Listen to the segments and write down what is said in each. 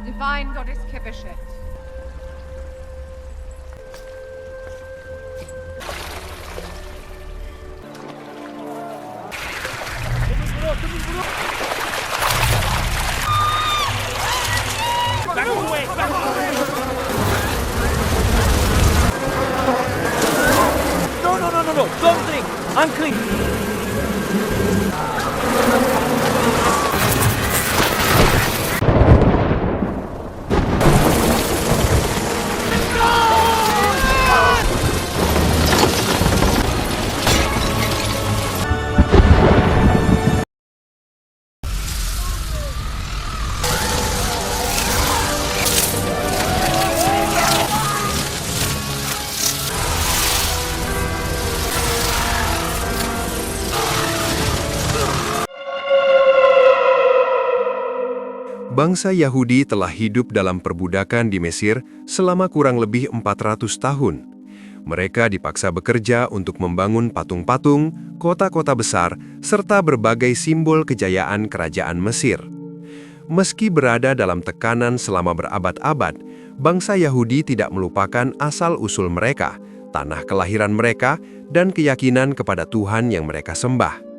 Divine Goddess Kibeshet. Back away! Back away! No! Don't think! Unclean! Bangsa Yahudi telah hidup dalam perbudakan di Mesir selama kurang lebih 400 tahun. Mereka dipaksa bekerja untuk membangun patung-patung, kota-kota besar, serta berbagai simbol kejayaan kerajaan Mesir. Meski berada dalam tekanan selama berabad-abad, bangsa Yahudi tidak melupakan asal-usul mereka, tanah kelahiran mereka, dan keyakinan kepada Tuhan yang mereka sembah.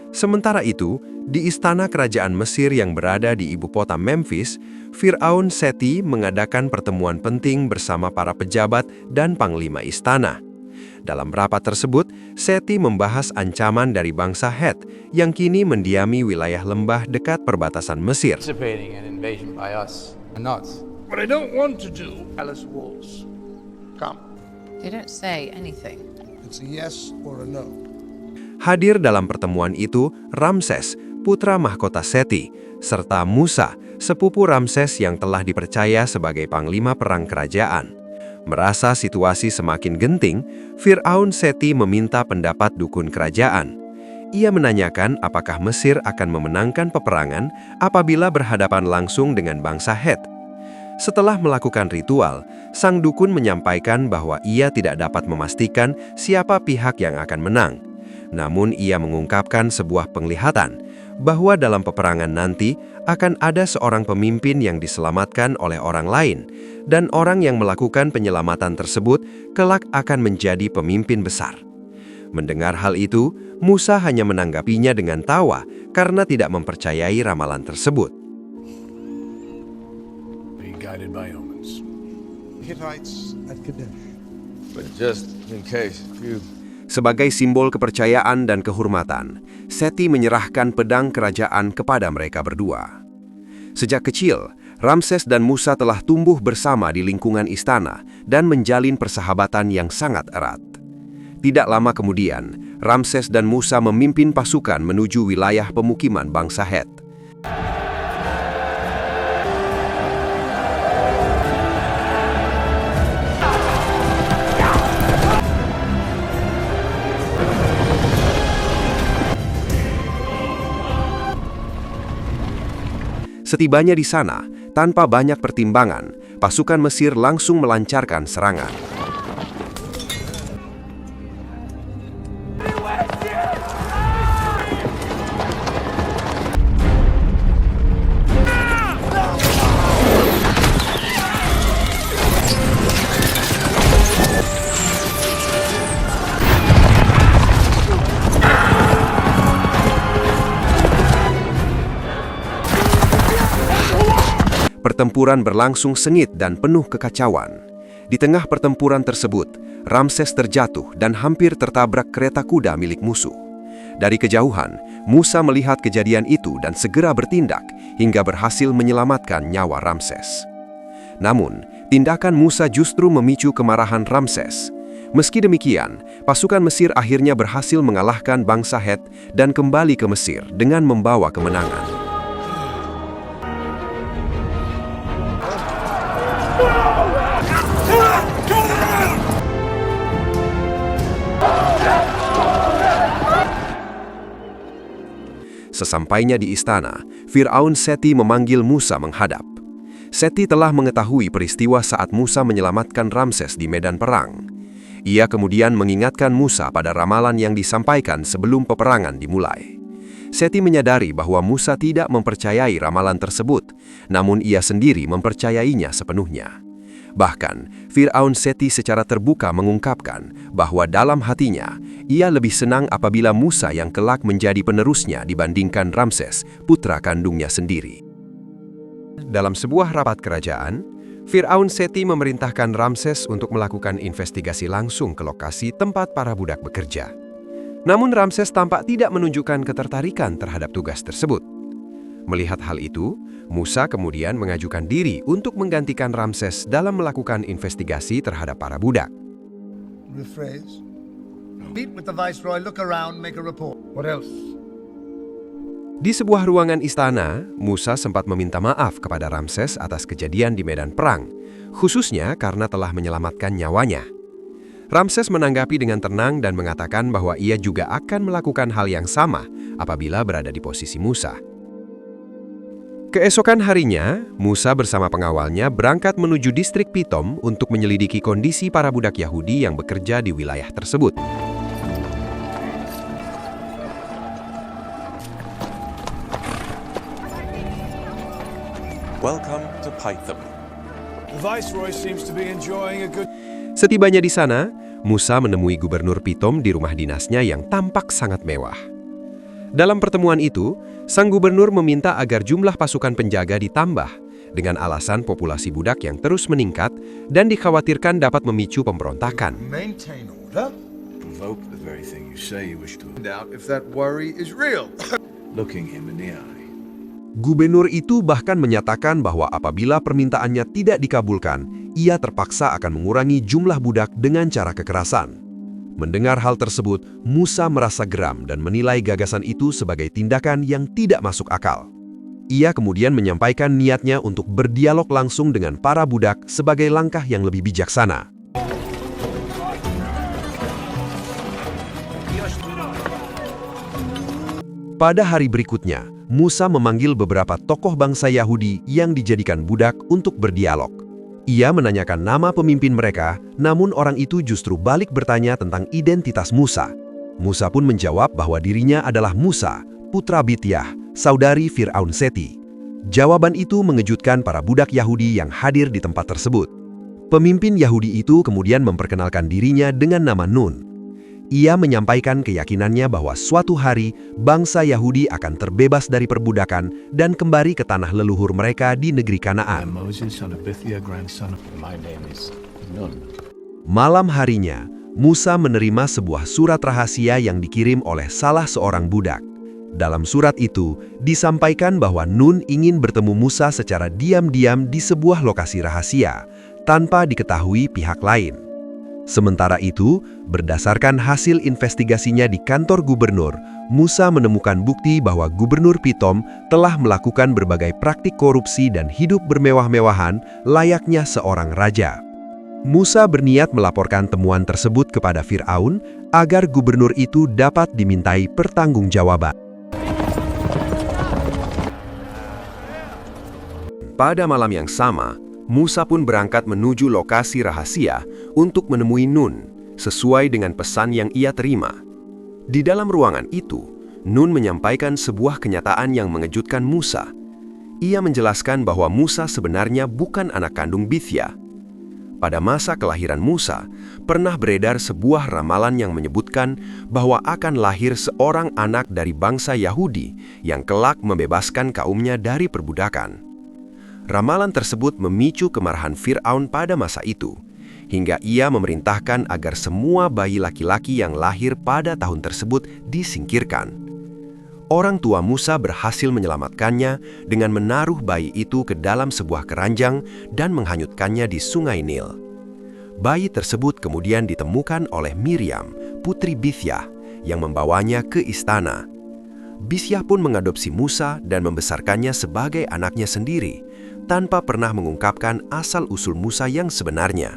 Sementara itu, di istana kerajaan Mesir yang berada di ibu kota Memphis, Firaun Seti mengadakan pertemuan penting bersama para pejabat dan panglima istana. Dalam rapat tersebut, Seti membahas ancaman dari bangsa Het yang kini mendiami wilayah lembah dekat perbatasan Mesir. Anticipating an invasion by us or not. What I don't want to do, palace walls. Come. They don't say anything. It's a yes or a no. Hadir dalam pertemuan itu Ramses, putra mahkota Seti, serta Musa, sepupu Ramses yang telah dipercaya sebagai panglima perang kerajaan. Merasa situasi semakin genting, Firaun Seti meminta pendapat dukun kerajaan. Ia menanyakan apakah Mesir akan memenangkan peperangan apabila berhadapan langsung dengan bangsa Het. Setelah melakukan ritual, sang dukun menyampaikan bahwa ia tidak dapat memastikan siapa pihak yang akan menang. Namun ia mengungkapkan sebuah penglihatan bahwa dalam peperangan nanti akan ada seorang pemimpin yang diselamatkan oleh orang lain, dan orang yang melakukan penyelamatan tersebut kelak akan menjadi pemimpin besar. Mendengar hal itu, Musa hanya menanggapinya dengan tawa karena tidak mempercayai ramalan tersebut. Be guided by omens. Hittites at Kadesh. But just in case, you... Sebagai simbol kepercayaan dan kehormatan, Seti menyerahkan pedang kerajaan kepada mereka berdua. Sejak kecil, Ramses dan Musa telah tumbuh bersama di lingkungan istana dan menjalin persahabatan yang sangat erat. Tidak lama kemudian, Ramses dan Musa memimpin pasukan menuju wilayah pemukiman bangsa Het. Setibanya di sana, tanpa banyak pertimbangan, pasukan Mesir langsung melancarkan serangan. Pertempuran berlangsung sengit dan penuh kekacauan. Di tengah pertempuran tersebut, Ramses terjatuh dan hampir tertabrak kereta kuda milik musuh. Dari kejauhan, Musa melihat kejadian itu dan segera bertindak hingga berhasil menyelamatkan nyawa Ramses. Namun, tindakan Musa justru memicu kemarahan Ramses. Meski demikian, pasukan Mesir akhirnya berhasil mengalahkan bangsa Het dan kembali ke Mesir dengan membawa kemenangan. Sesampainya di istana, Firaun Seti memanggil Musa menghadap. Seti telah mengetahui peristiwa saat Musa menyelamatkan Ramses di medan perang. Ia kemudian mengingatkan Musa pada ramalan yang disampaikan sebelum peperangan dimulai. Seti menyadari bahwa Musa tidak mempercayai ramalan tersebut, namun ia sendiri mempercayainya sepenuhnya. Bahkan, Fir'aun Seti secara terbuka mengungkapkan bahwa dalam hatinya, ia lebih senang apabila Musa yang kelak menjadi penerusnya dibandingkan Ramses, putra kandungnya sendiri. Dalam sebuah rapat kerajaan, Fir'aun Seti memerintahkan Ramses untuk melakukan investigasi langsung ke lokasi tempat para budak bekerja. Namun Ramses tampak tidak menunjukkan ketertarikan terhadap tugas tersebut. Melihat hal itu, Musa kemudian mengajukan diri untuk menggantikan Ramses dalam melakukan investigasi terhadap para budak. Rephrase. Meet with the Viceroy, look around, make a report. What else? Di sebuah ruangan istana, Musa sempat meminta maaf kepada Ramses atas kejadian di medan perang, khususnya karena telah menyelamatkan nyawanya. Ramses menanggapi dengan tenang dan mengatakan bahwa ia juga akan melakukan hal yang sama apabila berada di posisi Musa. Keesokan harinya, Musa bersama pengawalnya berangkat menuju distrik Pitom untuk menyelidiki kondisi para budak Yahudi yang bekerja di wilayah tersebut. Welcome to Python. The Viceroy seems to be enjoying a good... Setibanya di sana, Musa menemui Gubernur Pitom di rumah dinasnya yang tampak sangat mewah. Dalam pertemuan itu, sang gubernur meminta agar jumlah pasukan penjaga ditambah dengan alasan populasi budak yang terus meningkat dan dikhawatirkan dapat memicu pemberontakan. Maintain order. Provoke the very thing you say you wish to. Find out if that worry is real. Looking him in the eye. Gubernur itu bahkan menyatakan bahwa apabila permintaannya tidak dikabulkan, ia terpaksa akan mengurangi jumlah budak dengan cara kekerasan. Mendengar hal tersebut, Musa merasa geram dan menilai gagasan itu sebagai tindakan yang tidak masuk akal. Ia kemudian menyampaikan niatnya untuk berdialog langsung dengan para budak sebagai langkah yang lebih bijaksana. Pada hari berikutnya, Musa memanggil beberapa tokoh bangsa Yahudi yang dijadikan budak untuk berdialog. Ia menanyakan nama pemimpin mereka, namun orang itu justru balik bertanya tentang identitas Musa. Musa pun menjawab bahwa dirinya adalah Musa, putra Bityah, saudari Fir'aun Seti. Jawaban itu mengejutkan para budak Yahudi yang hadir di tempat tersebut. Pemimpin Yahudi itu kemudian memperkenalkan dirinya dengan nama Nun. Ia menyampaikan keyakinannya bahwa suatu hari bangsa Yahudi akan terbebas dari perbudakan dan kembali ke tanah leluhur mereka di negeri Kanaan. Malam harinya, Musa menerima sebuah surat rahasia yang dikirim oleh salah seorang budak. Dalam surat itu, disampaikan bahwa Nun ingin bertemu Musa secara diam-diam di sebuah lokasi rahasia, tanpa diketahui pihak lain. Sementara itu, berdasarkan hasil investigasinya di kantor gubernur, Musa menemukan bukti bahwa Gubernur Pitom telah melakukan berbagai praktik korupsi dan hidup bermewah-mewahan layaknya seorang raja. Musa berniat melaporkan temuan tersebut kepada Fir'aun agar gubernur itu dapat dimintai pertanggungjawaban. Pada malam yang sama, Musa pun berangkat menuju lokasi rahasia untuk menemui Nun, sesuai dengan pesan yang ia terima. Di dalam ruangan itu, Nun menyampaikan sebuah kenyataan yang mengejutkan Musa. Ia menjelaskan bahwa Musa sebenarnya bukan anak kandung Bityah. Pada masa kelahiran Musa, pernah beredar sebuah ramalan yang menyebutkan bahwa akan lahir seorang anak dari bangsa Yahudi yang kelak membebaskan kaumnya dari perbudakan. Ramalan tersebut memicu kemarahan Fir'aun pada masa itu, hingga ia memerintahkan agar semua bayi laki-laki yang lahir pada tahun tersebut disingkirkan. Orang tua Musa berhasil menyelamatkannya dengan menaruh bayi itu ke dalam sebuah keranjang dan menghanyutkannya di Sungai Nil. Bayi tersebut kemudian ditemukan oleh Miriam, putri Bityah, yang membawanya ke istana. Bityah pun mengadopsi Musa dan membesarkannya sebagai anaknya sendiri, tanpa pernah mengungkapkan asal-usul Musa yang sebenarnya.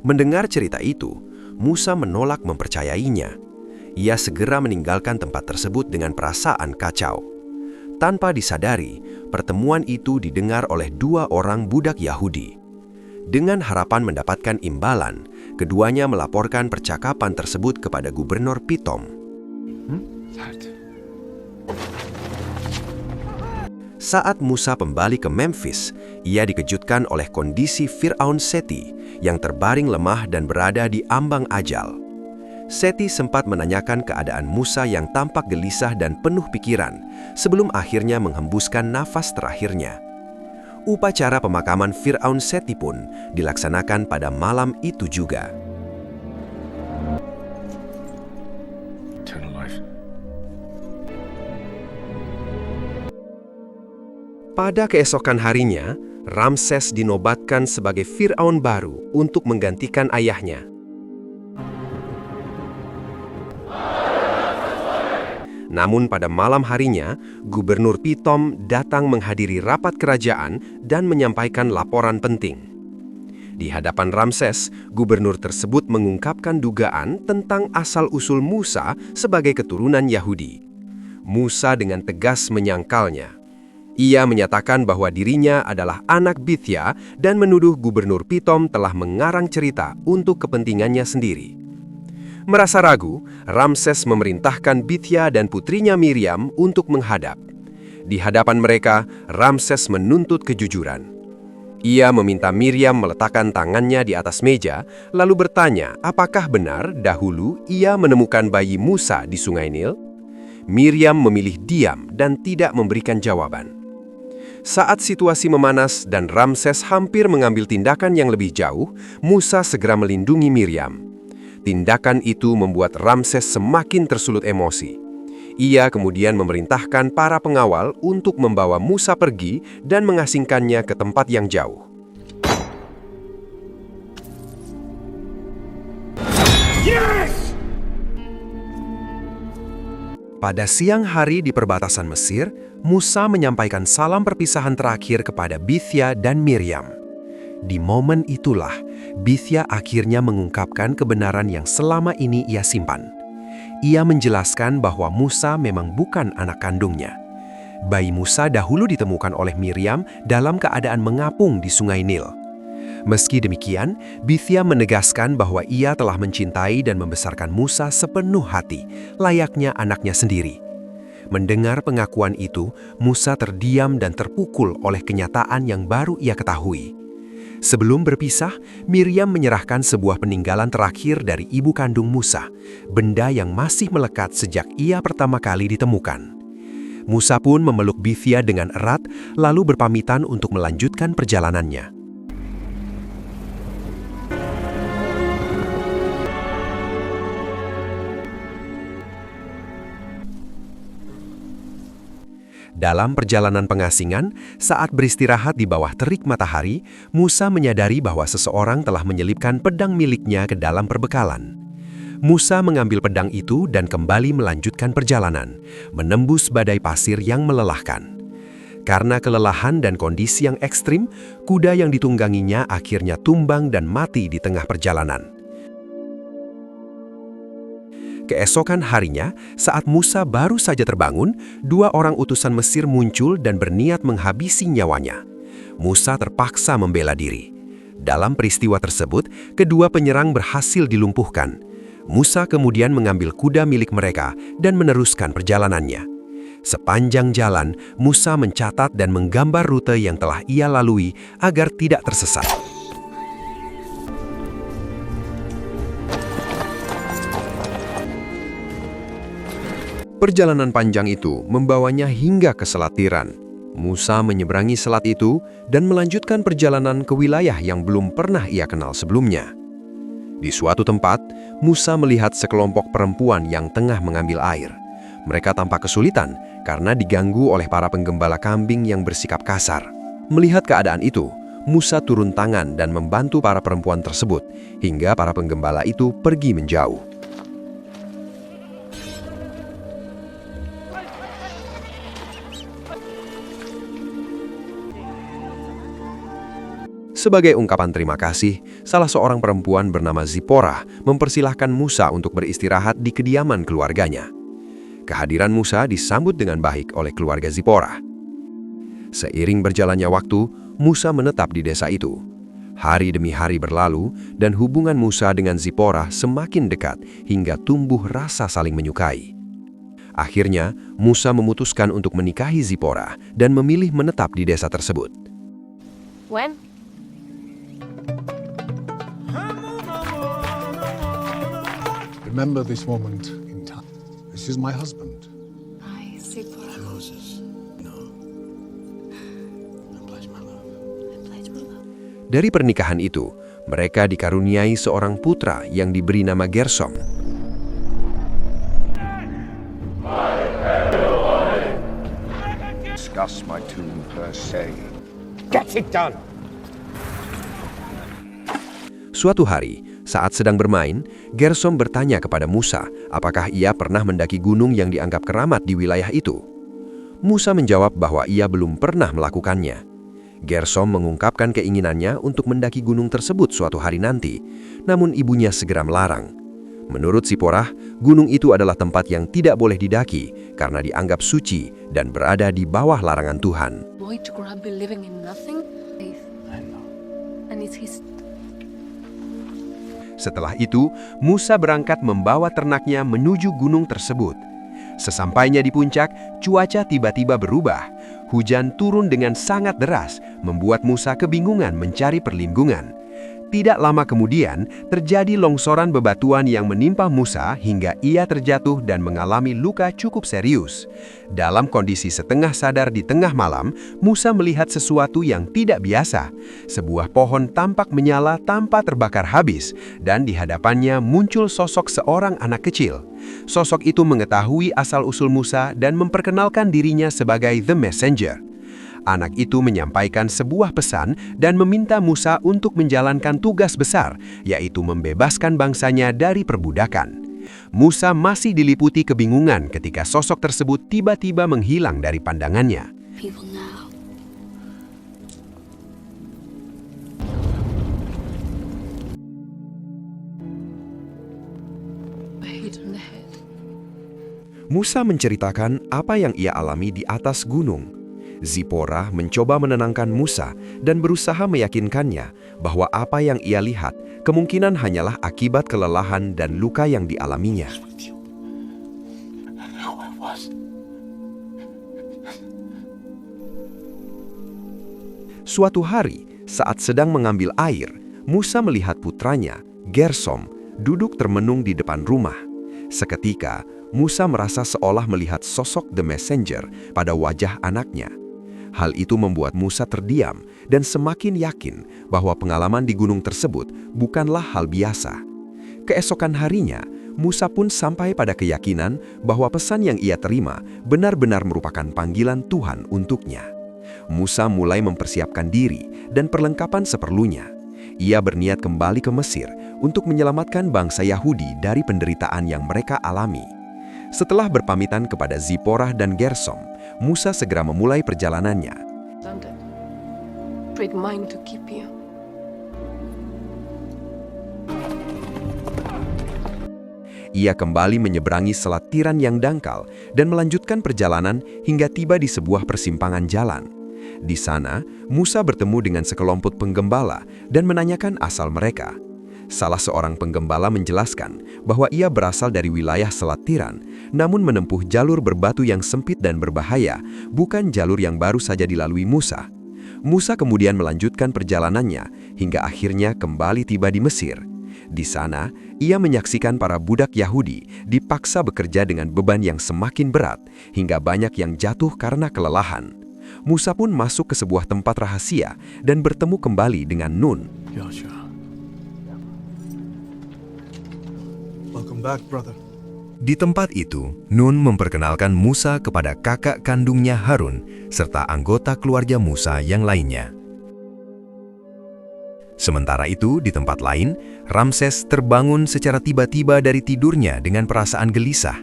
Mendengar cerita itu, Musa menolak mempercayainya. Ia segera meninggalkan tempat tersebut dengan perasaan kacau. Tanpa disadari, pertemuan itu didengar oleh dua orang budak Yahudi. Dengan harapan mendapatkan imbalan, keduanya melaporkan percakapan tersebut kepada Gubernur Pitom. Saat Musa kembali ke Memphis, ia dikejutkan oleh kondisi Firaun Seti yang terbaring lemah dan berada di ambang ajal. Seti sempat menanyakan keadaan Musa yang tampak gelisah dan penuh pikiran sebelum akhirnya menghembuskan nafas terakhirnya. Upacara pemakaman Firaun Seti pun dilaksanakan pada malam itu juga. Eternal life. Pada keesokan harinya, Ramses dinobatkan sebagai Firaun baru untuk menggantikan ayahnya. Namun pada malam harinya, Gubernur Pithom datang menghadiri rapat kerajaan dan menyampaikan laporan penting. Di hadapan Ramses, gubernur tersebut mengungkapkan dugaan tentang asal-usul Musa sebagai keturunan Yahudi. Musa dengan tegas menyangkalnya. Ia menyatakan bahwa dirinya adalah anak Bithya dan menuduh Gubernur Pithom telah mengarang cerita untuk kepentingannya sendiri. Merasa ragu, Ramses memerintahkan Bithya dan putrinya Miriam untuk menghadap. Di hadapan mereka, Ramses menuntut kejujuran. Ia meminta Miriam meletakkan tangannya di atas meja, lalu bertanya apakah benar dahulu ia menemukan bayi Musa di Sungai Nil. Miriam memilih diam dan tidak memberikan jawaban. Saat situasi memanas dan Ramses hampir mengambil tindakan yang lebih jauh, Musa segera melindungi Miriam. Tindakan itu membuat Ramses semakin tersulut emosi. Ia kemudian memerintahkan para pengawal untuk membawa Musa pergi dan mengasingkannya ke tempat yang jauh. Pada siang hari di perbatasan Mesir, Musa menyampaikan salam perpisahan terakhir kepada Bithya dan Miriam. Di momen itulah, Bithya akhirnya mengungkapkan kebenaran yang selama ini ia simpan. Ia menjelaskan bahwa Musa memang bukan anak kandungnya. Bayi Musa dahulu ditemukan oleh Miriam dalam keadaan mengapung di Sungai Nil. Meski demikian, Bithya menegaskan bahwa ia telah mencintai dan membesarkan Musa sepenuh hati, layaknya anaknya sendiri. Mendengar pengakuan itu, Musa terdiam dan terpukul oleh kenyataan yang baru ia ketahui. Sebelum berpisah, Miriam menyerahkan sebuah peninggalan terakhir dari ibu kandung Musa, benda yang masih melekat sejak ia pertama kali ditemukan. Musa pun memeluk Bithya dengan erat, lalu berpamitan untuk melanjutkan perjalanannya. Dalam perjalanan pengasingan, saat beristirahat di bawah terik matahari, Musa menyadari bahwa seseorang telah menyelipkan pedang miliknya ke dalam perbekalan. Musa mengambil pedang itu dan kembali melanjutkan perjalanan, menembus badai pasir yang melelahkan. Karena kelelahan dan kondisi yang ekstrim, kuda yang ditungganginya akhirnya tumbang dan mati di tengah perjalanan. Keesokan harinya, saat Musa baru saja terbangun, dua orang utusan Mesir muncul dan berniat menghabisi nyawanya. Musa terpaksa membela diri. Dalam peristiwa tersebut, kedua penyerang berhasil dilumpuhkan. Musa kemudian mengambil kuda milik mereka dan meneruskan perjalanannya. Sepanjang jalan, Musa mencatat dan menggambar rute yang telah ia lalui agar tidak tersesat. Perjalanan panjang itu membawanya hingga ke Selat Tiran. Musa menyeberangi selat itu dan melanjutkan perjalanan ke wilayah yang belum pernah ia kenal sebelumnya. Di suatu tempat, Musa melihat sekelompok perempuan yang tengah mengambil air. Mereka tampak kesulitan karena diganggu oleh para penggembala kambing yang bersikap kasar. Melihat keadaan itu, Musa turun tangan dan membantu para perempuan tersebut, hingga para penggembala itu pergi menjauh. Sebagai ungkapan terima kasih, salah seorang perempuan bernama Zipporah mempersilahkan Musa untuk beristirahat di kediaman keluarganya. Kehadiran Musa disambut dengan baik oleh keluarga Zipporah. Seiring berjalannya waktu, Musa menetap di desa itu. Hari demi hari berlalu, dan hubungan Musa dengan Zipporah semakin dekat hingga tumbuh rasa saling menyukai. Akhirnya, Musa memutuskan untuk menikahi Zipporah dan memilih menetap di desa tersebut. When? Remember this moment in time. This is my husband. I see for Moses, no. I pledge my love. I pledge my love. Dari pernikahan itu, mereka dikaruniai seorang putra yang diberi nama Gersom. Discuss my tomb per se. Suatu hari, saat sedang bermain, Gersom bertanya kepada Musa apakah ia pernah mendaki gunung yang dianggap keramat di wilayah itu. Musa menjawab bahwa ia belum pernah melakukannya. Gersom mengungkapkan keinginannya untuk mendaki gunung tersebut suatu hari nanti, namun ibunya segera melarang. Menurut Zipporah, gunung itu adalah tempat yang tidak boleh didaki karena dianggap suci dan berada di bawah larangan Tuhan. Boy to grab be living in nothing. I know. And it's his. Setelah itu, Musa berangkat membawa ternaknya menuju gunung tersebut. Sesampainya di puncak, cuaca tiba-tiba berubah. Hujan turun dengan sangat deras, membuat Musa kebingungan mencari perlindungan. Tidak lama kemudian, terjadi longsoran bebatuan yang menimpa Musa hingga ia terjatuh dan mengalami luka cukup serius. Dalam kondisi setengah sadar di tengah malam, Musa melihat sesuatu yang tidak biasa. Sebuah pohon tampak menyala tanpa terbakar habis, dan di hadapannya muncul sosok seorang anak kecil. Sosok itu mengetahui asal-usul Musa dan memperkenalkan dirinya sebagai The Messenger. Anak itu menyampaikan sebuah pesan dan meminta Musa untuk menjalankan tugas besar, yaitu membebaskan bangsanya dari perbudakan. Musa masih diliputi kebingungan ketika sosok tersebut tiba-tiba menghilang dari pandangannya. People now. Hit on the head. Musa menceritakan apa yang ia alami di atas gunung. Zipporah mencoba menenangkan Musa dan berusaha meyakinkannya bahwa apa yang ia lihat kemungkinan hanyalah akibat kelelahan dan luka yang dialaminya. Suatu hari, saat sedang mengambil air, Musa melihat putranya, Gersom, duduk termenung di depan rumah. Seketika, Musa merasa seolah melihat sosok The Messenger pada wajah anaknya. Hal itu membuat Musa terdiam dan semakin yakin bahwa pengalaman di gunung tersebut bukanlah hal biasa. Keesokan harinya, Musa pun sampai pada keyakinan bahwa pesan yang ia terima benar-benar merupakan panggilan Tuhan untuknya. Musa mulai mempersiapkan diri dan perlengkapan seperlunya. Ia berniat kembali ke Mesir untuk menyelamatkan bangsa Yahudi dari penderitaan yang mereka alami. Setelah berpamitan kepada Zipporah dan Gersom, Musa segera memulai perjalanannya. Trade mine to keep you. Ia kembali menyeberangi selat Tiran yang dangkal dan melanjutkan perjalanan hingga tiba di sebuah persimpangan jalan. Di sana, Musa bertemu dengan sekelompok penggembala dan menanyakan asal mereka. Salah seorang penggembala menjelaskan bahwa ia berasal dari wilayah Selat Tiran, namun menempuh jalur berbatu yang sempit dan berbahaya, bukan jalur yang baru saja dilalui Musa. Musa kemudian melanjutkan perjalanannya hingga akhirnya kembali tiba di Mesir. Di sana, ia menyaksikan para budak Yahudi dipaksa bekerja dengan beban yang semakin berat, hingga banyak yang jatuh karena kelelahan. Musa pun masuk ke sebuah tempat rahasia dan bertemu kembali dengan Nun. Joshua. Welcome back, brother. Di tempat itu, Nun memperkenalkan Musa kepada kakak kandungnya Harun, serta anggota keluarga Musa yang lainnya. Sementara itu, di tempat lain, Ramses terbangun secara tiba-tiba dari tidurnya dengan perasaan gelisah.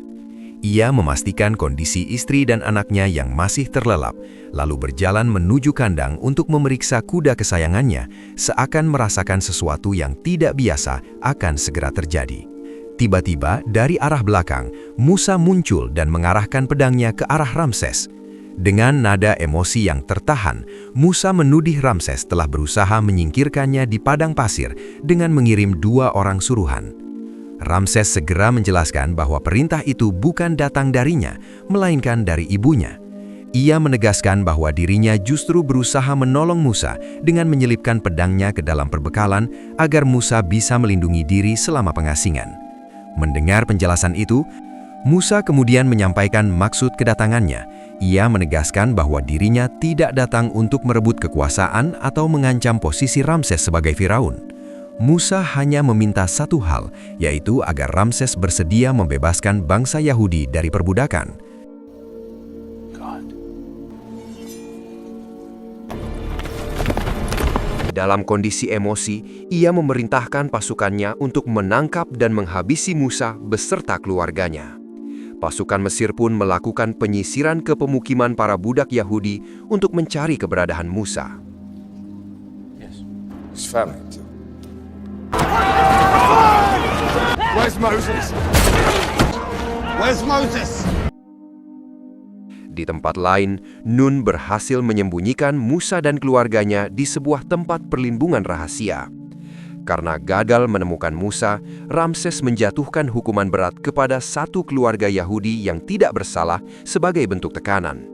Ia memastikan kondisi istri dan anaknya yang masih terlelap, lalu berjalan menuju kandang untuk memeriksa kuda kesayangannya, seakan merasakan sesuatu yang tidak biasa akan segera terjadi. Tiba-tiba, dari arah belakang, Musa muncul dan mengarahkan pedangnya ke arah Ramses. Dengan nada emosi yang tertahan, Musa menudih Ramses telah berusaha menyingkirkannya di padang pasir dengan mengirim 2 orang suruhan. Ramses segera menjelaskan bahwa perintah itu bukan datang darinya, melainkan dari ibunya. Ia menegaskan bahwa dirinya justru berusaha menolong Musa dengan menyelipkan pedangnya ke dalam perbekalan agar Musa bisa melindungi diri selama pengasingan. Mendengar penjelasan itu, Musa kemudian menyampaikan maksud kedatangannya. Ia menegaskan bahwa dirinya tidak datang untuk merebut kekuasaan atau mengancam posisi Ramses sebagai Firaun. Musa hanya meminta satu hal, yaitu agar Ramses bersedia membebaskan bangsa Yahudi dari perbudakan. Dalam kondisi emosi, ia memerintahkan pasukannya untuk menangkap dan menghabisi Musa beserta keluarganya. Pasukan Mesir pun melakukan penyisiran ke pemukiman para budak Yahudi untuk mencari keberadaan Musa. Yes. His family, too. Where's Moses? Where's Moses? Di tempat lain, Nun berhasil menyembunyikan Musa dan keluarganya di sebuah tempat perlindungan rahasia. Karena gagal menemukan Musa, Ramses menjatuhkan hukuman berat kepada satu keluarga Yahudi yang tidak bersalah sebagai bentuk tekanan.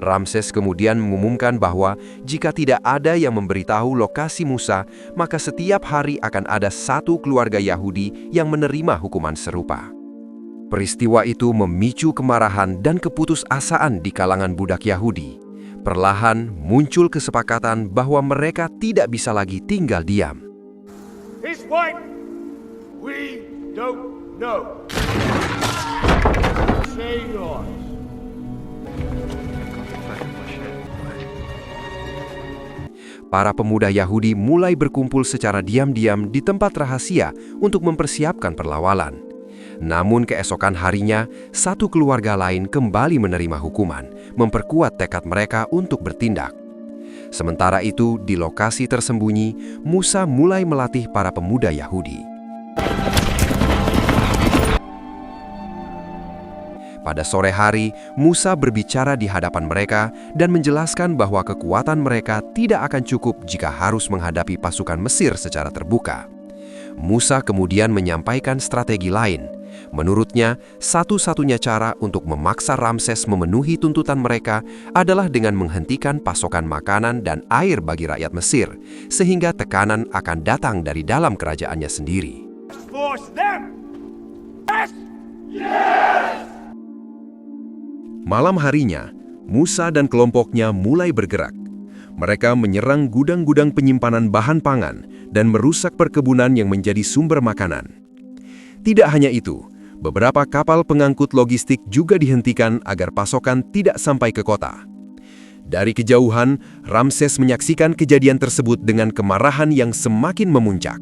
Ramses kemudian mengumumkan bahwa jika tidak ada yang memberitahu lokasi Musa, maka setiap hari akan ada satu keluarga Yahudi yang menerima hukuman serupa. Peristiwa itu memicu kemarahan dan keputusasaan di kalangan budak Yahudi. Perlahan muncul kesepakatan bahwa mereka tidak bisa lagi tinggal diam. His wife, we don't know. Say yours. Para pemuda Yahudi mulai berkumpul secara diam-diam di tempat rahasia untuk mempersiapkan perlawanan. Namun keesokan harinya, satu keluarga lain kembali menerima hukuman, memperkuat tekad mereka untuk bertindak. Sementara itu, di lokasi tersembunyi, Musa mulai melatih para pemuda Yahudi. Pada sore hari, Musa berbicara di hadapan mereka dan menjelaskan bahwa kekuatan mereka tidak akan cukup jika harus menghadapi pasukan Mesir secara terbuka. Musa kemudian menyampaikan strategi lain. Menurutnya, satu-satunya cara untuk memaksa Ramses memenuhi tuntutan mereka adalah dengan menghentikan pasokan makanan dan air bagi rakyat Mesir, sehingga tekanan akan datang dari dalam kerajaannya sendiri. Force them! Yes! Malam harinya, Musa dan kelompoknya mulai bergerak. Mereka menyerang gudang-gudang penyimpanan bahan pangan dan merusak perkebunan yang menjadi sumber makanan. Tidak hanya itu, beberapa kapal pengangkut logistik juga dihentikan agar pasokan tidak sampai ke kota. Dari kejauhan, Ramses menyaksikan kejadian tersebut dengan kemarahan yang semakin memuncak.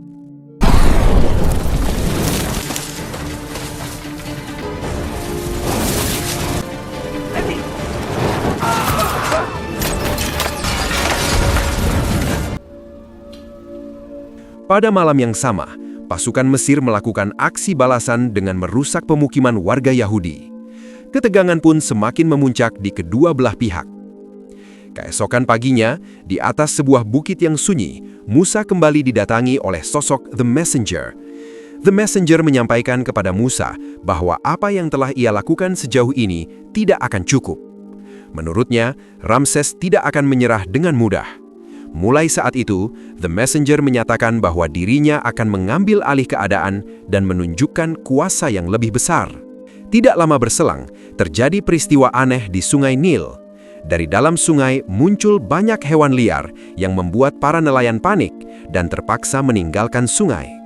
Pada malam yang sama, pasukan Mesir melakukan aksi balasan dengan merusak pemukiman warga Yahudi. Ketegangan pun semakin memuncak di kedua belah pihak. Keesokan paginya, di atas sebuah bukit yang sunyi, Musa kembali didatangi oleh sosok The Messenger. The Messenger menyampaikan kepada Musa bahwa apa yang telah ia lakukan sejauh ini tidak akan cukup. Menurutnya, Ramses tidak akan menyerah dengan mudah. Mulai saat itu, The Messenger menyatakan bahwa dirinya akan mengambil alih keadaan dan menunjukkan kuasa yang lebih besar. Tidak lama berselang, terjadi peristiwa aneh di Sungai Nil. Dari dalam sungai muncul banyak hewan liar yang membuat para nelayan panik dan terpaksa meninggalkan sungai.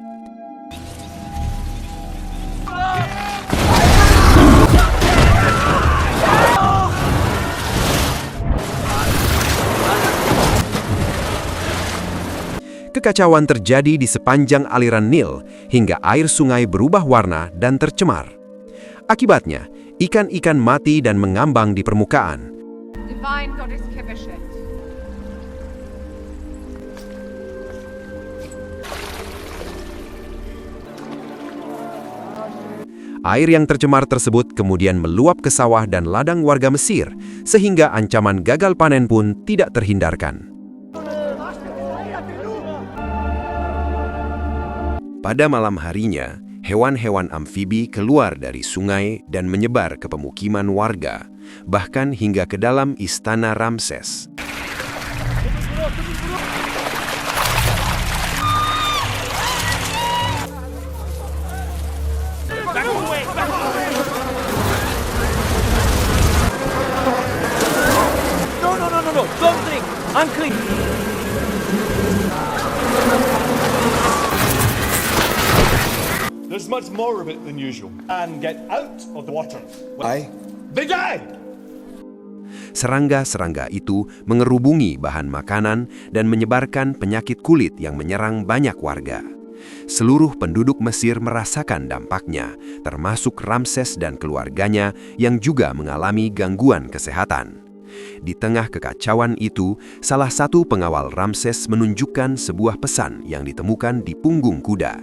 Kekacauan terjadi di sepanjang aliran Nil hingga air sungai berubah warna dan tercemar. Akibatnya, ikan-ikan mati dan mengambang di permukaan. Divine Goddess Kibeshet. Air yang tercemar tersebut kemudian meluap ke sawah dan ladang warga Mesir, sehingga ancaman gagal panen pun tidak terhindarkan. Pada malam harinya, Hewan-hewan amfibi keluar dari sungai dan menyebar ke pemukiman warga, bahkan hingga ke dalam istana Ramses. No, don't drink! Unclean! There's much more of it than usual. And get out of the water. Why? They die! Serangga-serangga itu mengerubungi bahan makanan dan menyebarkan penyakit kulit yang menyerang banyak warga. Seluruh penduduk Mesir merasakan dampaknya, termasuk Ramses dan keluarganya yang juga mengalami gangguan kesehatan. Di tengah kekacauan itu, salah satu pengawal Ramses menunjukkan sebuah pesan yang ditemukan di punggung kuda.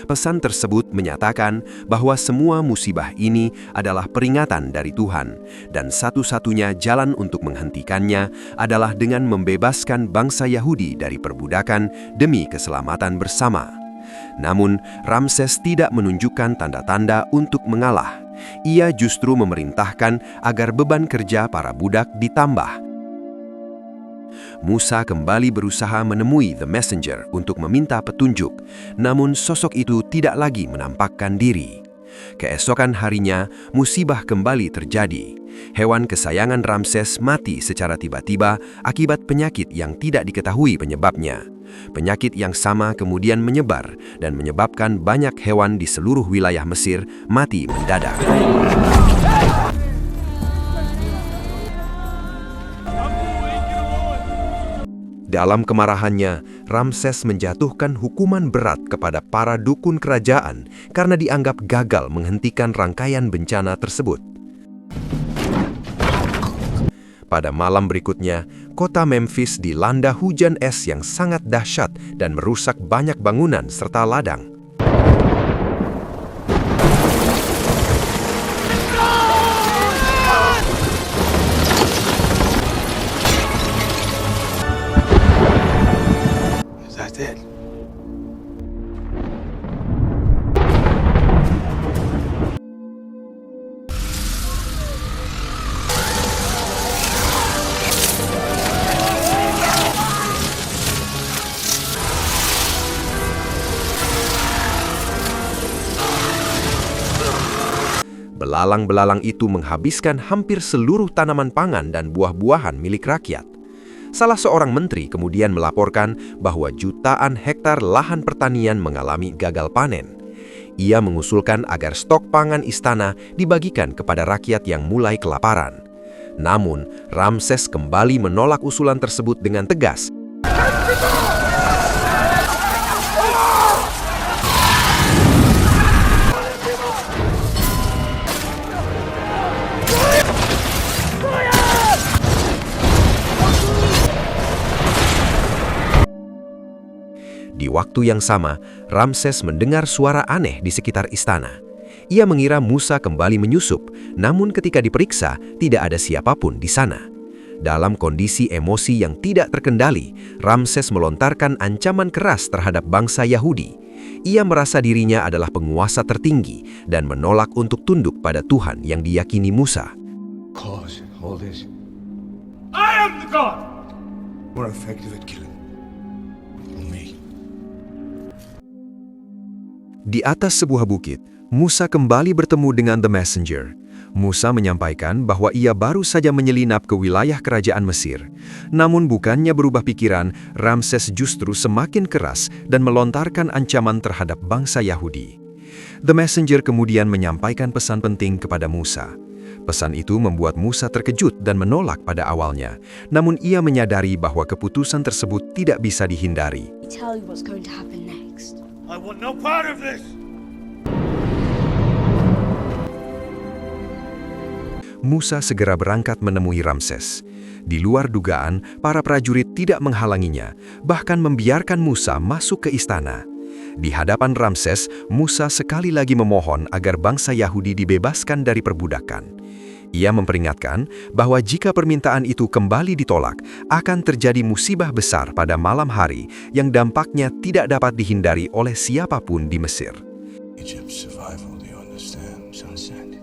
Pesan tersebut menyatakan bahwa semua musibah ini adalah peringatan dari Tuhan, dan satu-satunya jalan untuk menghentikannya adalah dengan membebaskan bangsa Yahudi dari perbudakan demi keselamatan bersama. Namun, Ramses tidak menunjukkan tanda-tanda untuk mengalah. Ia justru memerintahkan agar beban kerja para budak ditambah. Musa kembali berusaha menemui The Messenger untuk meminta petunjuk, namun sosok itu tidak lagi menampakkan diri. Keesokan harinya, musibah kembali terjadi. Hewan kesayangan Ramses mati secara tiba-tiba akibat penyakit yang tidak diketahui penyebabnya. Penyakit yang sama kemudian menyebar dan menyebabkan banyak hewan di seluruh wilayah Mesir mati mendadak. Dalam kemarahannya, Ramses menjatuhkan hukuman berat kepada para dukun kerajaan karena dianggap gagal menghentikan rangkaian bencana tersebut. Pada malam berikutnya, kota Memphis dilanda hujan es yang sangat dahsyat dan merusak banyak bangunan serta ladang. Is that it? Belalang-belalang itu menghabiskan hampir seluruh tanaman pangan dan buah-buahan milik rakyat. Salah seorang menteri kemudian melaporkan bahwa jutaan hektar lahan pertanian mengalami gagal panen. Ia mengusulkan agar stok pangan istana dibagikan kepada rakyat yang mulai kelaparan. Namun, Ramses kembali menolak usulan tersebut dengan tegas. Di waktu yang sama, Ramses mendengar suara aneh di sekitar istana. Ia mengira Musa kembali menyusup, namun ketika diperiksa, tidak ada siapapun di sana. Dalam kondisi emosi yang tidak terkendali, Ramses melontarkan ancaman keras terhadap bangsa Yahudi. Ia merasa dirinya adalah penguasa tertinggi dan menolak untuk tunduk pada Tuhan yang diyakini Musa. Cause all this. I am the god! More effective at killing. Me. Di atas sebuah bukit, Musa kembali bertemu dengan The Messenger. Musa menyampaikan bahwa ia baru saja menyelinap ke wilayah kerajaan Mesir. Namun bukannya berubah pikiran, Ramses justru semakin keras dan melontarkan ancaman terhadap bangsa Yahudi. The Messenger kemudian menyampaikan pesan penting kepada Musa. Pesan itu membuat Musa terkejut dan menolak pada awalnya. Namun ia menyadari bahwa keputusan tersebut tidak bisa dihindari. Tell you what's going to happen next. I want no part of this! Musa segera berangkat menemui Ramses. Di luar dugaan, para prajurit tidak menghalanginya, bahkan membiarkan Musa masuk ke istana. Di hadapan Ramses, Musa sekali lagi memohon agar bangsa Yahudi dibebaskan dari perbudakan. Ia memperingatkan bahwa jika permintaan itu kembali ditolak, akan terjadi musibah besar pada malam hari yang dampaknya tidak dapat dihindari oleh siapapun di Mesir. Egypt's survival, do you understand, Sunset?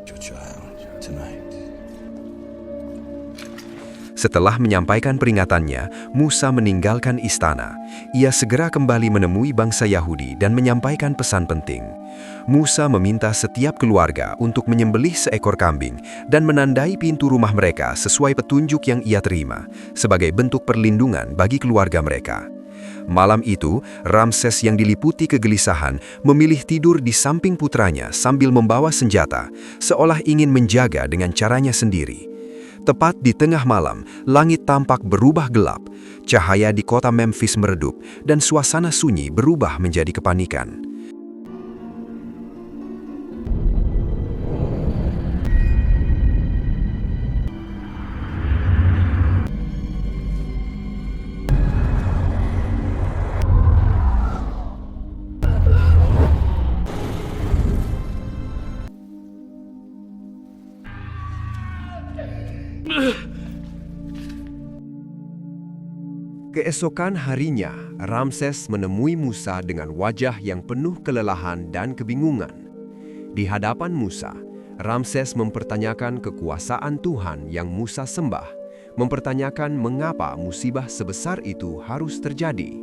Your child, tonight. Setelah menyampaikan peringatannya, Musa meninggalkan istana. Ia segera kembali menemui bangsa Yahudi dan menyampaikan pesan penting. Musa meminta setiap keluarga untuk menyembelih seekor kambing dan menandai pintu rumah mereka sesuai petunjuk yang ia terima, sebagai bentuk perlindungan bagi keluarga mereka. Malam itu, Ramses yang diliputi kegelisahan memilih tidur di samping putranya sambil membawa senjata, seolah ingin menjaga dengan caranya sendiri. Tepat di tengah malam, langit tampak berubah gelap, cahaya di kota Memphis meredup, dan suasana sunyi berubah menjadi kepanikan. Keesokan harinya, Ramses menemui Musa dengan wajah yang penuh kelelahan dan kebingungan. Di hadapan Musa, Ramses mempertanyakan kekuasaan Tuhan yang Musa sembah, mempertanyakan mengapa musibah sebesar itu harus terjadi.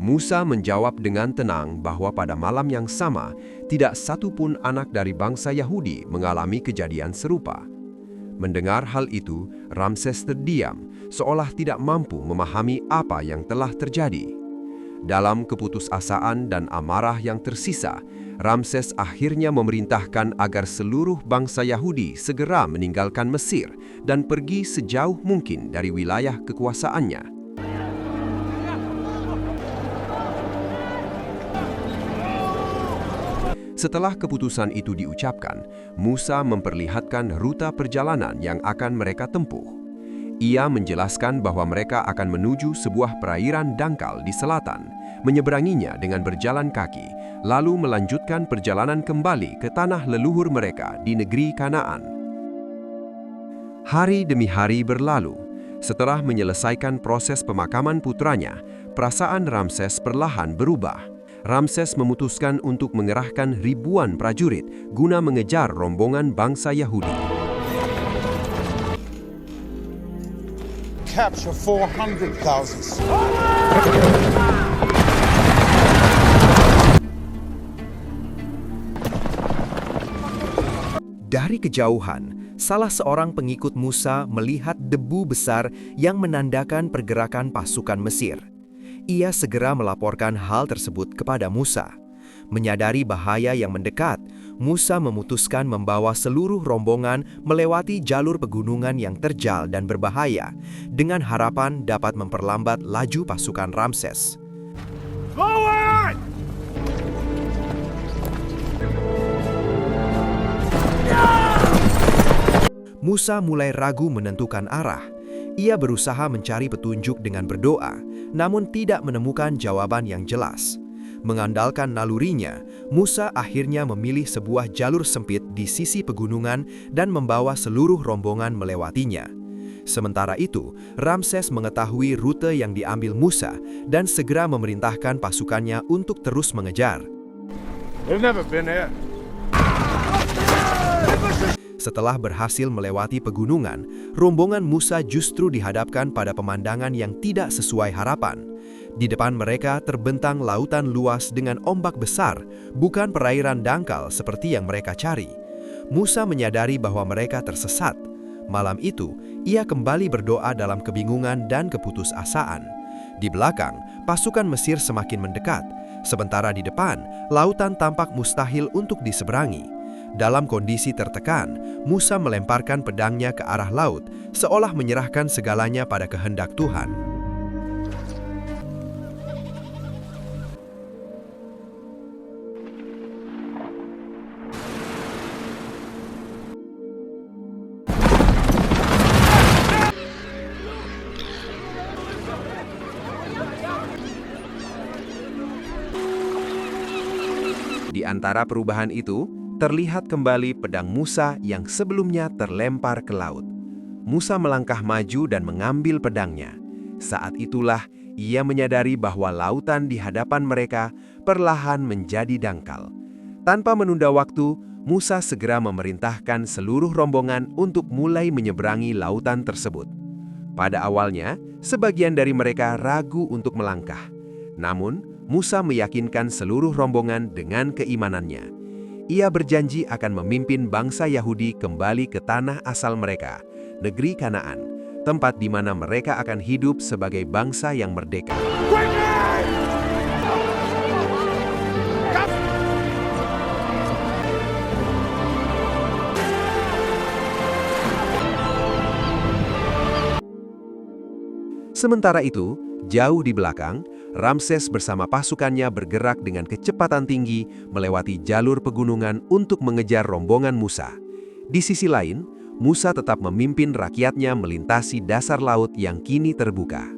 Musa menjawab dengan tenang bahwa pada malam yang sama, tidak satu pun anak dari bangsa Yahudi mengalami kejadian serupa. Mendengar hal itu, Ramses terdiam, seolah tidak mampu memahami apa yang telah terjadi. Dalam keputusasaan dan amarah yang tersisa, Ramses akhirnya memerintahkan agar seluruh bangsa Yahudi segera meninggalkan Mesir dan pergi sejauh mungkin dari wilayah kekuasaannya. Setelah keputusan itu diucapkan, Musa memperlihatkan rute perjalanan yang akan mereka tempuh. Ia menjelaskan bahwa mereka akan menuju sebuah perairan dangkal di selatan, menyeberanginya dengan berjalan kaki, lalu melanjutkan perjalanan kembali ke tanah leluhur mereka di negeri Kanaan. Hari demi hari berlalu. Setelah menyelesaikan proses pemakaman putranya, perasaan Ramses perlahan berubah. Ramses memutuskan untuk mengerahkan ribuan prajurit guna mengejar rombongan bangsa Yahudi. Capture 400,000. Dari kejauhan, salah seorang pengikut Musa melihat debu besar yang menandakan pergerakan pasukan Mesir. Ia segera melaporkan hal tersebut kepada Musa. Menyadari bahaya yang mendekat, Musa memutuskan membawa seluruh rombongan melewati jalur pegunungan yang terjal dan berbahaya, dengan harapan dapat memperlambat laju pasukan Ramses. Forward! Musa mulai ragu menentukan arah. Ia berusaha mencari petunjuk dengan berdoa, namun tidak menemukan jawaban yang jelas. Mengandalkan nalurinya, Musa akhirnya memilih sebuah jalur sempit di sisi pegunungan dan membawa seluruh rombongan melewatinya. Sementara itu, Ramses mengetahui rute yang diambil Musa dan segera memerintahkan pasukannya untuk terus mengejar. They've never been here. Setelah berhasil melewati pegunungan, rombongan Musa justru dihadapkan pada pemandangan yang tidak sesuai harapan. Di depan mereka terbentang lautan luas dengan ombak besar, bukan perairan dangkal seperti yang mereka cari. Musa menyadari bahwa mereka tersesat. Malam itu, ia kembali berdoa dalam kebingungan dan keputusasaan. Di belakang, pasukan Mesir semakin mendekat, sementara di depan, lautan tampak mustahil untuk diseberangi. Dalam kondisi tertekan, Musa melemparkan pedangnya ke arah laut, seolah menyerahkan segalanya pada kehendak Tuhan. Di antara perubahan itu, terlihat kembali pedang Musa yang sebelumnya terlempar ke laut. Musa melangkah maju dan mengambil pedangnya. Saat itulah Ia menyadari bahwa lautan di hadapan mereka perlahan menjadi dangkal. Tanpa menunda waktu, Musa segera memerintahkan seluruh rombongan untuk mulai menyeberangi lautan tersebut. Pada awalnya, sebagian dari mereka ragu untuk melangkah. Namun, Musa meyakinkan seluruh rombongan dengan keimanannya. Ia berjanji akan memimpin bangsa Yahudi kembali ke tanah asal mereka, negeri Kanaan, tempat di mana mereka akan hidup sebagai bangsa yang merdeka. Sementara itu, jauh di belakang, Ramses bersama pasukannya bergerak dengan kecepatan tinggi melewati jalur pegunungan untuk mengejar rombongan Musa. Di sisi lain, Musa tetap memimpin rakyatnya melintasi dasar laut yang kini terbuka.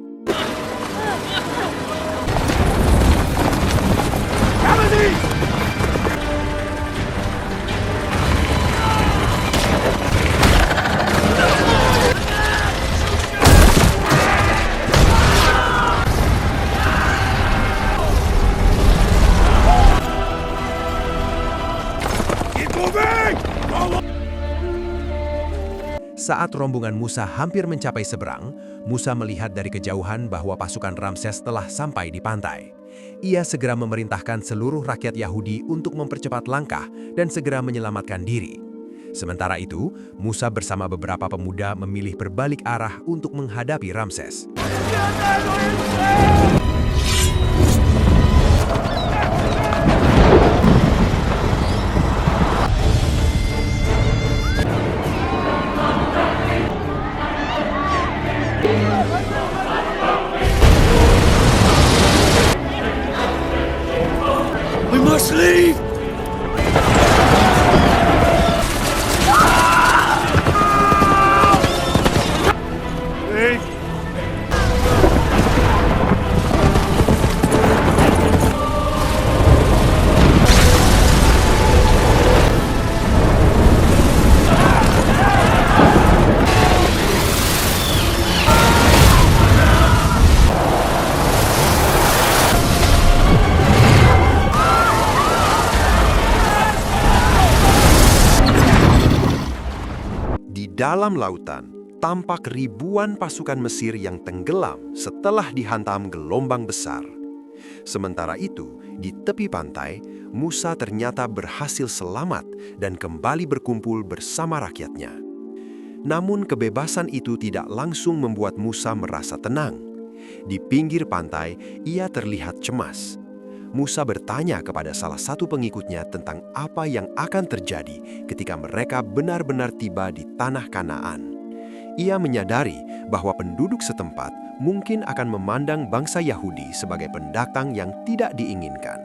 Saat rombongan Musa hampir mencapai seberang, Musa melihat dari kejauhan bahwa pasukan Ramses telah sampai di pantai. Ia segera memerintahkan seluruh rakyat Yahudi untuk mempercepat langkah dan segera menyelamatkan diri. Sementara itu, Musa bersama beberapa pemuda memilih berbalik arah untuk menghadapi Ramses. We must leave! Leave! Dalam lautan, tampak ribuan pasukan Mesir yang tenggelam setelah dihantam gelombang besar. Sementara itu, di tepi pantai, Musa ternyata berhasil selamat dan kembali berkumpul bersama rakyatnya. Namun kebebasan itu tidak langsung membuat Musa merasa tenang. Di pinggir pantai, ia terlihat cemas. Musa bertanya kepada salah satu pengikutnya tentang apa yang akan terjadi ketika mereka benar-benar tiba di tanah Kanaan. Ia menyadari bahwa penduduk setempat mungkin akan memandang bangsa Yahudi sebagai pendatang yang tidak diinginkan.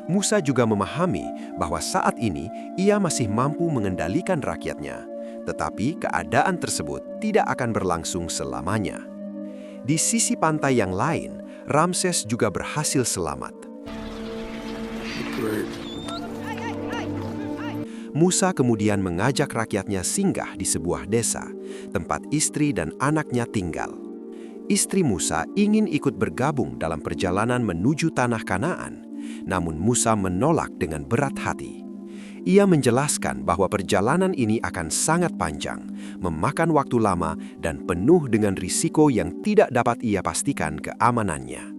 Musa juga memahami bahwa saat ini ia masih mampu mengendalikan rakyatnya, tetapi keadaan tersebut tidak akan berlangsung selamanya. Di sisi pantai yang lain, Ramses juga berhasil selamat. Musa kemudian mengajak rakyatnya singgah di sebuah desa, tempat istri dan anaknya tinggal. Istri Musa ingin ikut bergabung dalam perjalanan menuju tanah Kanaan, namun Musa menolak dengan berat hati. Ia menjelaskan bahwa perjalanan ini akan sangat panjang, memakan waktu lama dan penuh dengan risiko yang tidak dapat ia pastikan keamanannya.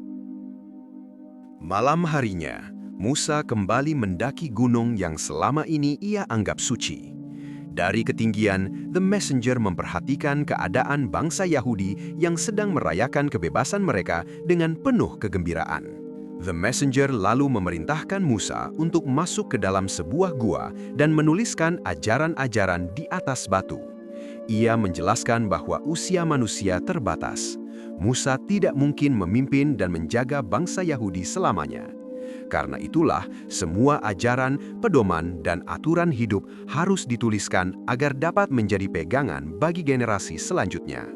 Malam harinya, Musa kembali mendaki gunung yang selama ini ia anggap suci. Dari ketinggian, The Messenger memperhatikan keadaan bangsa Yahudi yang sedang merayakan kebebasan mereka dengan penuh kegembiraan. The Messenger lalu memerintahkan Musa untuk masuk ke dalam sebuah gua dan menuliskan ajaran-ajaran di atas batu. Ia menjelaskan bahwa usia manusia terbatas. Musa tidak mungkin memimpin dan menjaga bangsa Yahudi selamanya. Karena itulah, semua ajaran, pedoman, dan aturan hidup harus dituliskan agar dapat menjadi pegangan bagi generasi selanjutnya.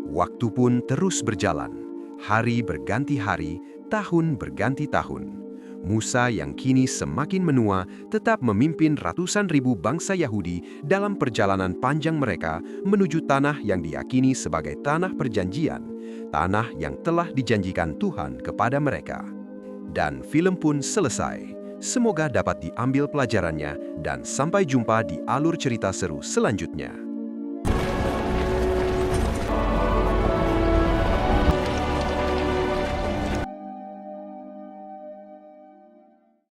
Waktu pun terus berjalan. Hari berganti hari, tahun berganti tahun. Musa yang kini semakin menua tetap memimpin ratusan ribu bangsa Yahudi dalam perjalanan panjang mereka menuju tanah yang diyakini sebagai tanah perjanjian, tanah yang telah dijanjikan Tuhan kepada mereka. Dan film pun selesai. Semoga dapat diambil pelajarannya dan sampai jumpa di alur cerita seru selanjutnya.